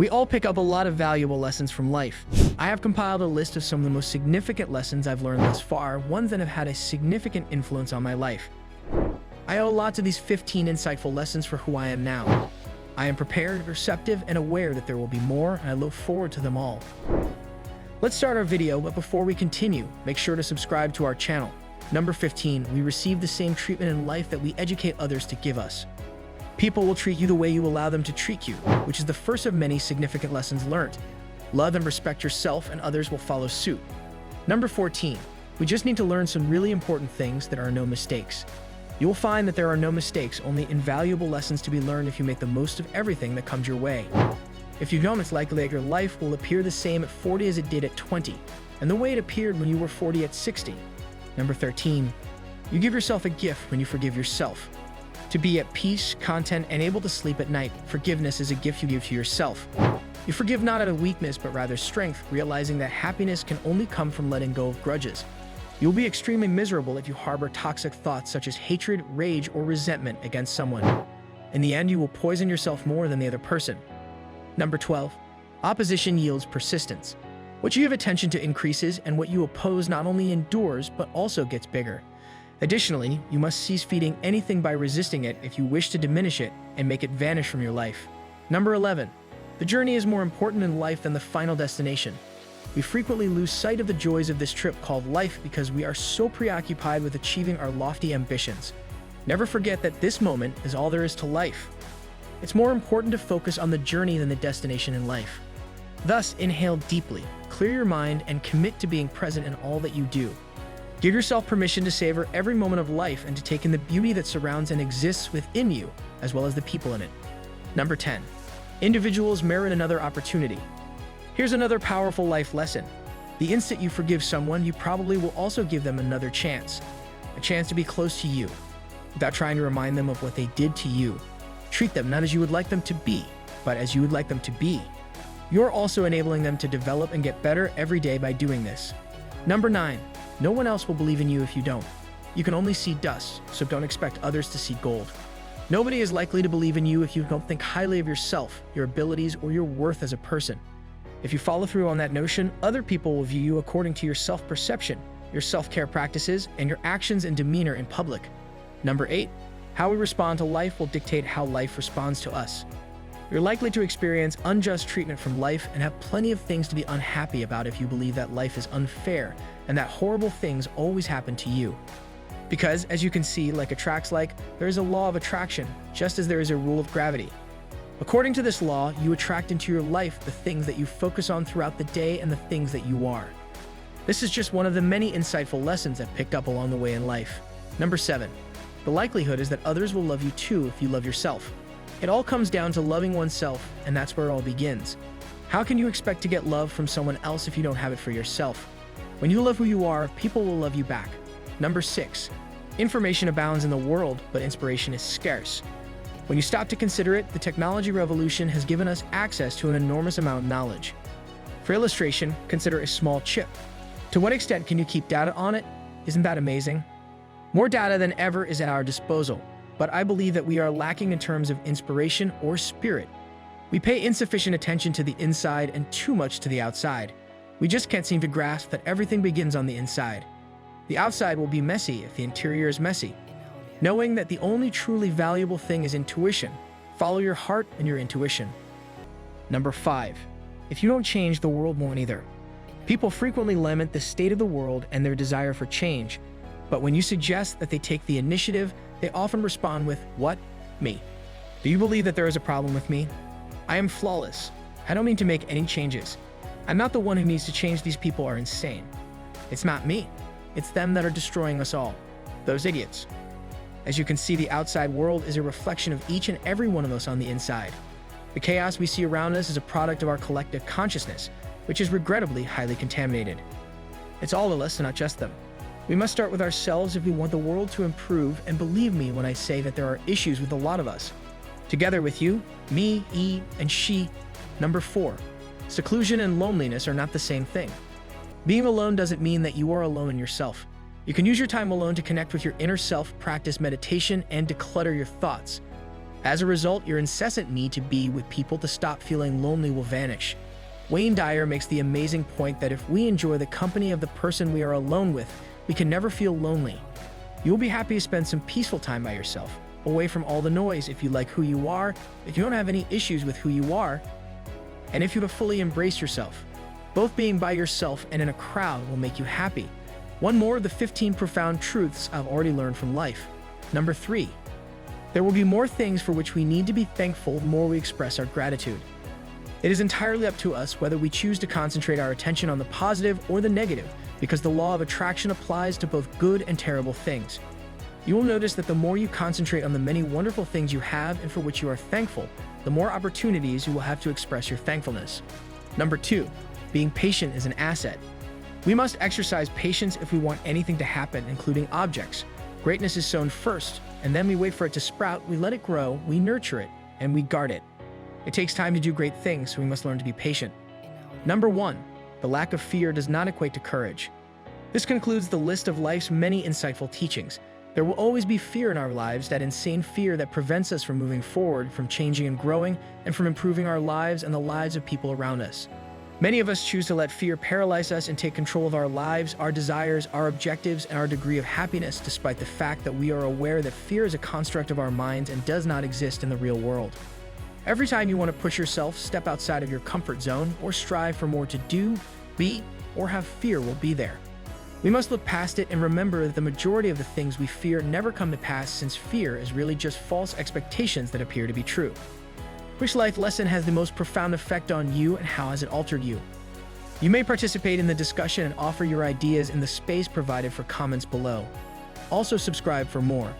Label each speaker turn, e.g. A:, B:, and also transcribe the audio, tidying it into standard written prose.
A: We all pick up a lot of valuable lessons from life. I have compiled a list of some of the most significant lessons I've learned thus far, ones that have had a significant influence on my life. I owe a lot to these 15 insightful lessons for who I am now. I am prepared, receptive, and aware that there will be more, and I look forward to them all. Let's start our video, but before we continue, make sure to subscribe to our channel. Number 15, we receive the same treatment in life that we educate others to give us. People will treat you the way you allow them to treat you, which is the first of many significant lessons learned. Love and respect yourself, and others will follow suit. Number 14, we just need to learn some really important things that are no mistakes. You will find that there are no mistakes, only invaluable lessons to be learned if you make the most of everything that comes your way. If you've known, it's likely that your life will appear the same at 40 as it did at 20, and the way it appeared when you were 40 at 60. Number 13, you give yourself a gift when you forgive yourself. To be at peace, content, and able to sleep at night, forgiveness is a gift you give to yourself. You forgive not out of weakness, but rather strength, realizing that happiness can only come from letting go of grudges. You'll be extremely miserable if you harbor toxic thoughts such as hatred, rage, or resentment against someone. In the end, you will poison yourself more than the other person. Number 12, opposition yields persistence. What you give attention to increases, and what you oppose not only endures, but also gets bigger. Additionally, you must cease feeding anything by resisting it if you wish to diminish it and make it vanish from your life. Number 11, the journey is more important in life than the final destination. We frequently lose sight of the joys of this trip called life because we are so preoccupied with achieving our lofty ambitions. Never forget that this moment is all there is to life. It's more important to focus on the journey than the destination in life. Thus, inhale deeply, clear your mind, and commit to being present in all that you do. Give yourself permission to savor every moment of life and to take in the beauty that surrounds and exists within you, as well as the people in it. Number 10, individuals merit another opportunity. Here's another powerful life lesson. The instant you forgive someone, you probably will also give them another chance. A chance to be close to you, without trying to remind them of what they did to you. Treat them not as you would like them to be, but as you would like them to be. You're also enabling them to develop and get better every day by doing this. Number 9, no one else will believe in you if you don't. You can only see dust, so don't expect others to see gold. Nobody is likely to believe in you if you don't think highly of yourself, your abilities, or your worth as a person. If you follow through on that notion, other people will view you according to your self-perception, your self-care practices, and your actions and demeanor in public. Number 8, how we respond to life will dictate how life responds to us. You're likely to experience unjust treatment from life and have plenty of things to be unhappy about if you believe that life is unfair and that horrible things always happen to you. Because, as you can see, like attracts like, there is a law of attraction, just as there is a rule of gravity. According to this law, you attract into your life the things that you focus on throughout the day and the things that you are. This is just one of the many insightful lessons I've picked up along the way in life. Number 7, the likelihood is that others will love you too if you love yourself. It all comes down to loving oneself, and that's where it all begins. How can you expect to get love from someone else if you don't have it for yourself? When you love who you are, people will love you back. Number 6, information abounds in the world, but inspiration is scarce. When you stop to consider it, the technology revolution has given us access to an enormous amount of knowledge. For illustration, consider a small chip. To what extent can you keep data on it? Isn't that amazing? More data than ever is at our disposal, but I believe that we are lacking in terms of inspiration or spirit. We pay insufficient attention to the inside and too much to the outside. We just can't seem to grasp that everything begins on the inside. The outside will be messy if the interior is messy. Knowing that the only truly valuable thing is intuition. Follow your heart and your intuition. Number 5, if you don't change, the world won't either. People frequently lament the state of the world and their desire for change, but when you suggest that they take the initiative, they often respond with, "What? Me? Do you believe that there is a problem with me? I am flawless. I don't mean to make any changes. I'm not the one who needs to change. These people are insane. It's not me. It's them that are destroying us all. Those idiots." As you can see, the outside world is a reflection of each and every one of us on the inside. The chaos we see around us is a product of our collective consciousness, which is regrettably highly contaminated. It's all of us, not just them. We must start with ourselves if we want the world to improve, and believe me when I say that there are issues with a lot of us. Together with you, me, he, and she. Number 4, seclusion and loneliness are not the same thing. Being alone doesn't mean that you are alone in yourself. You can use your time alone to connect with your inner self, practice meditation, and declutter your thoughts. As a result, your incessant need to be with people to stop feeling lonely will vanish. Wayne Dyer makes the amazing point that if we enjoy the company of the person we are alone with, we can never feel lonely. You will be happy to spend some peaceful time by yourself, away from all the noise if you like who you are, if you don't have any issues with who you are, and if you have fully embraced yourself. Both being by yourself and in a crowd will make you happy. One more of the 15 profound truths I've already learned from life. Number 3. There will be more things for which we need to be thankful the more we express our gratitude. It is entirely up to us whether we choose to concentrate our attention on the positive or the negative, because the law of attraction applies to both good and terrible things. You will notice that the more you concentrate on the many wonderful things you have and for which you are thankful, the more opportunities you will have to express your thankfulness. Number 2. Being patient is an asset. We must exercise patience if we want anything to happen, including objects. Greatness is sown first, and then we wait for it to sprout, we let it grow, we nurture it, and we guard it. It takes time to do great things, so we must learn to be patient. Number 1. The lack of fear does not equate to courage. This concludes the list of life's many insightful teachings. There will always be fear in our lives, that insane fear that prevents us from moving forward, from changing and growing, and from improving our lives and the lives of people around us. Many of us choose to let fear paralyze us and take control of our lives, our desires, our objectives, and our degree of happiness, despite the fact that we are aware that fear is a construct of our minds and does not exist in the real world. Every time you want to push yourself, step outside of your comfort zone, or strive for more to do, be, or have, fear will be there. We must look past it and remember that the majority of the things we fear never come to pass, since fear is really just false expectations that appear to be true. Which life lesson has the most profound effect on you, and how has it altered you? You may participate in the discussion and offer your ideas in the space provided for comments below. Also subscribe for more.